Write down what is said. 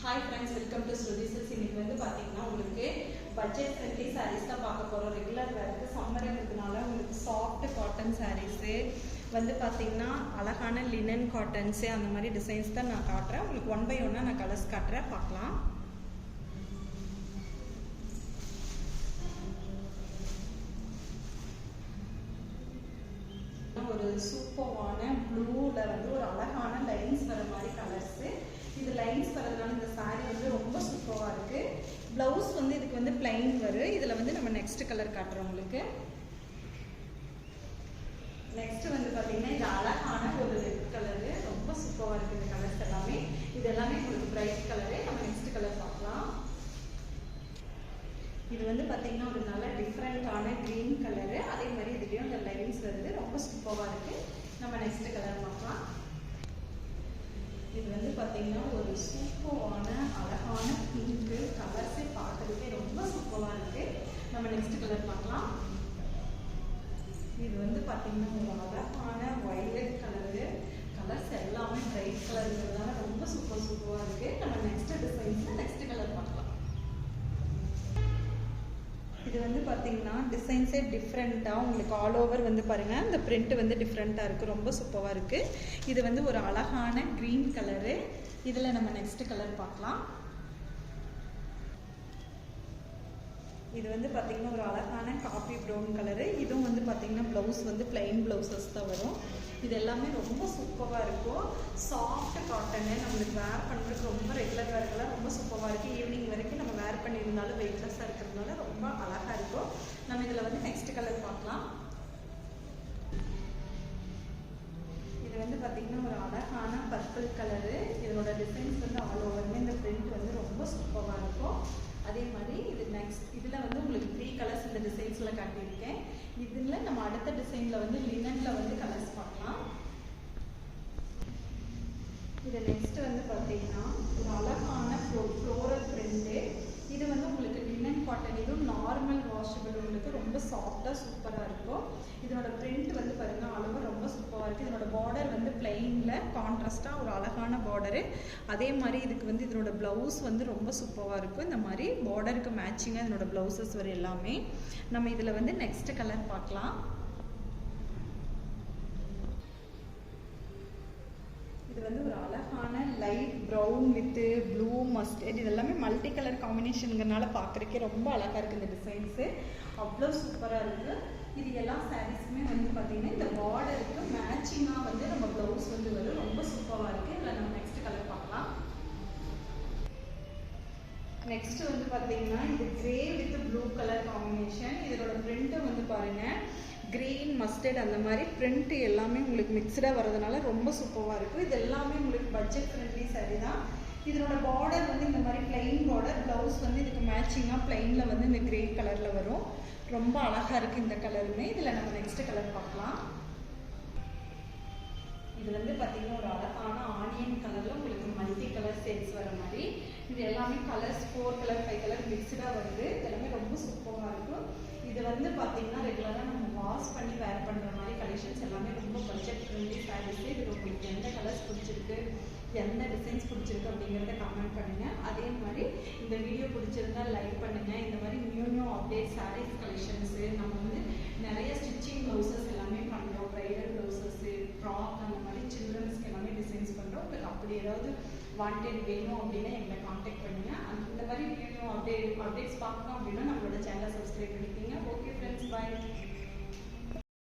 Hi friends, welcome to Shruti Silks. இன்னைக்கு வந்து பாத்தீங்கன்னா உங்களுக்கு பட்ஜெட் ஃப்ரெண்ட்லி sarees தான் பார்க்க போறோம். ரெகுலர் வேர்க்கு சம்மர்ன்றதுனால உங்களுக்கு சாஃப்ட் காட்டன் sarees வந்து பாத்தீங்கன்னா அழகான லினன் காட்டன்ஸ் அந்த மாதிரி டிசைன்ஸ் தான் நான் காட்டுறேன். உங்களுக்கு ஒன் பை ஒன்னா நான் கலர்ஸ் காட்டுறேன், பார்க்கலாம். ஒரு சூப்பரான ப்ளூல வந்து ஒரு அழகான லைன்ஸ் வர மாதிரி கலர்ஸ். இது லைன்ஸ் வரதுனால இந்த சாரி வந்து ரொம்ப சூப்பராக இருக்கு. பிளவுஸ் வந்து இதுக்கு வந்து பிளைன் வரும். இதுல வந்து நம்ம நெக்ஸ்ட் கலர் காட்டுறோம் உங்களுக்கு. நெக்ஸ்ட் வந்து பாத்தீங்கன்னா இது அழகான ஒரு ரெட் கலரு, ரொம்ப சூப்பராக இருக்கு இந்த கலர்ஸ் எல்லாமே. இது எல்லாமே உங்களுக்கு பிரைட் கலரு. நம்ம நெக்ஸ்ட் கலர் பார்க்கலாம். இது வந்து பாத்தீங்கன்னா ஒரு நல்ல டிஃப்ரெண்டான கிரீன் கலரு. அதே மாதிரி இதுலயும் இந்த லைன்ஸ் வருது, ரொம்ப சூப்பராக இருக்கு. நம்ம நெக்ஸ்ட் கலர் பார்க்கலாம். இது வந்து பாத்தீங்கன்னா ஒரு சூப்பரான அழகான பிங்க் கலர்ஸே பார்க்கறதுக்கே ரொம்ப சூப்பராக இருக்கு. நம்ம நெக்ஸ்ட் கலர் பார்க்கலாம். இது வந்து பாத்தீங்கன்னா ஒரு அழகான வயலட் கலரு. கலர்ஸ் எல்லாமே பிரைட் கலர்ங்கிறதுனால ரொம்ப சூப்பராக இருக்கு. நம்ம நெக்ஸ்ட் டிசைன்ஸ் நெக்ஸ்ட் கலர் பார்க்கலாம். இது வந்து பார்த்தீங்கன்னா டிசைன்ஸே டிஃப்ரெண்ட்டாக உங்களுக்கு ஆல் ஓவர் வந்து பாருங்கள், இந்த பிரிண்ட் வந்து டிஃப்ரெண்ட்டாக இருக்குது, ரொம்ப சூப்பராக இருக்குது. இது வந்து ஒரு அழகான க்ரீன் கலரு. இதில் நம்ம நெக்ஸ்ட் கலர் பார்க்கலாம். இது வந்து பார்த்தீங்கன்னா ஒரு அழகான காஃபி ப்ரௌன் கலரு. இதுவும் வந்து பார்த்தீங்கன்னா ப்ளவுஸ் வந்து பிளைன் ப்ளவுசஸ் தான் வரும். இது எல்லாமே ரொம்ப சூப்பராக இருக்கும். சாஃப்ட் காட்டனு, நம்மளுக்கு வேர் பண்ணுறதுக்கு ரொம்ப ரெகுலர் வேர்க்கெல்லாம் ரொம்ப சூப்பராக இருக்குது. ஈவினிங் வரைக்கும் நம்ம வேர் பண்ணியிருந்தாலும் வெயிட்லெஸ்ஸாக இருக்கிறதுனால ரொம்ப அழகாக இருக்கும். நம்ம இதில் வந்து நெக்ஸ்ட் கலர் பார்க்கலாம். இது வந்து பார்த்தீங்கன்னா ஒரு அழகான பர்பிள் கலரு. இதனோட டிசைன்ஸ் வந்து ஆல் ஓவருமே இந்த பிரிண்ட் வந்து ரொம்ப சூப்பராக இருக்கும். அதே மாதிரி இது நெக்ஸ்ட் இதில் வந்து உங்களுக்கு 3 கலர்ஸ் இந்த டிசைன்ஸில் காட்டியிருக்கேன். இதில் நம்ம அடுத்த டிசைனில் வந்து லினனில் வந்து கலர்ஸ் பார்க்கலாம். இது நெக்ஸ்ட் வந்து பார்த்தீங்கன்னா ஒரு அழகான ஃப்ளோரல் பிரிண்ட்டு. இது வந்து உங்களுக்கு லினன் காட்டன். இதுவும் நார்மல் வாஷபிள், உங்களுக்கு ரொம்ப சாஃப்டாக சூப்பராக இருக்கும். இதனோட பிரிண்ட் வந்து பாருங்கள் அளவு ரொம்ப சூப்பராக இருக்குது. இதனோட பார்டர் வந்து பிளெயினில் கான்ட்ராஸ்டாக ஒரு அழகான பார்டரு. அதே மாதிரி இதுக்கு வந்து இதனோட ப்ளவுஸ் வந்து ரொம்ப சூப்பராக இருக்கும். இந்த மாதிரி பார்டருக்கு மேட்சிங்காக இதனோட ப்ளவுசஸ் வரும் எல்லாமே. நம்ம இதில் வந்து நெக்ஸ்ட் கலர் பார்க்கலாம். இது வந்து ஒரு அழகான light brown with blue mustard. இது எல்லாமே மல்டி கலர் காம்பினேஷனுங்கிறனால பார்க்குறக்கே ரொம்ப அழகாக இருக்குது இந்த டிசைன்ஸு. அவ்வளோ சூப்பராக இருக்குது. இது எல்லா சாரீஸுமே வந்து பார்த்தீங்கன்னா இந்த பார்டருக்கு மேட்சிங்காக வந்து நம்ம ப்ளவுஸ் வந்து வரும், ரொம்ப சூப்பராக இருக்குது. இதில் நம்ம நெக்ஸ்ட் கலர் பார்க்கலாம். நெக்ஸ்ட் வந்து பார்த்தீங்கன்னா இது grey with blue colour combination. இதோட பிரிண்ட்டு வந்து பாருங்கள் கிரீன் மஸ்டர்ட் அந்த மாதிரி பிரிண்ட் எல்லாமே உங்களுக்கு மிக்சடாக வரதுனால ரொம்ப சூப்பராக இருக்கும். இது எல்லாமே உங்களுக்கு பட்ஜெட் ஃப்ரெண்ட்லி சாரீ தான். இதனோட பார்டர் வந்து இந்த மாதிரி பிளைன் பார்டர், ப்ளவுஸ் வந்து இதுக்கு மேட்சிங்காக பிளைனில் வந்து இந்த கிரே கலரில் வரும், ரொம்ப அழகாக இருக்குது இந்த கலருமே. இதில் நம்ம நெக்ஸ்ட் கலர் பார்க்கலாம். இது வந்து பார்த்தீங்கன்னா ஒரு அழகான ஆனியன் கலரில் உங்களுக்கு மல்டி கலர் ஷேட்ஸ் வர மாதிரி. இது எல்லாமே கலர்ஸ் 4 கலர் 5 கலர் மிக்சடாக வருது. இது எல்லாமே ரொம்ப சூப்பராக இருக்கும். இது வந்து பார்த்தீங்கன்னா ரெகுலராக நம்ம வாஷ் பண்ணி வேர் பண்ணுற மாதிரி கலெக்ஷன்ஸ் எல்லாமே ரொம்ப பட்ஜெட் ஃப்ரெண்ட்லி சாரீஸ். இது உங்களுக்கு எந்த கலர்ஸ் பிடிச்சிருக்கு, எந்த டிசைன்ஸ் பிடிச்சிருக்கு அப்படிங்கிறத கமெண்ட் பண்ணுங்கள். அதே மாதிரி இந்த வீடியோ பிடிச்சிருந்தா லைக் பண்ணுங்கள். இந்த மாதிரி நியூ அப்டேட் சாரீஸ் கலெக்ஷன்ஸு நம்ம வந்து நிறைய ஸ்டிச்சிங் ப்ளவுசஸ் எல்லாமே பண்ணுறோம். ப்ரைடல் ப்ளவுசஸ்ஸு, ஃப்ராக் அந்த மாதிரி சில்ட்ரன்ஸ்க்கு எல்லாமே டிசைன்ஸ் பண்ணுறோம். உங்களுக்கு அப்படி ஏதாவது வாண்டட் வேணும் அப்படின்னா எங்களை காண்டாக்ட் பண்ணுங்கள். இந்த மாதிரி நியூ அப்டேட்ஸ் பார்க்கணும் அப்படின்னா நம்மளோட சேனலை சப்ஸ்கிரைப்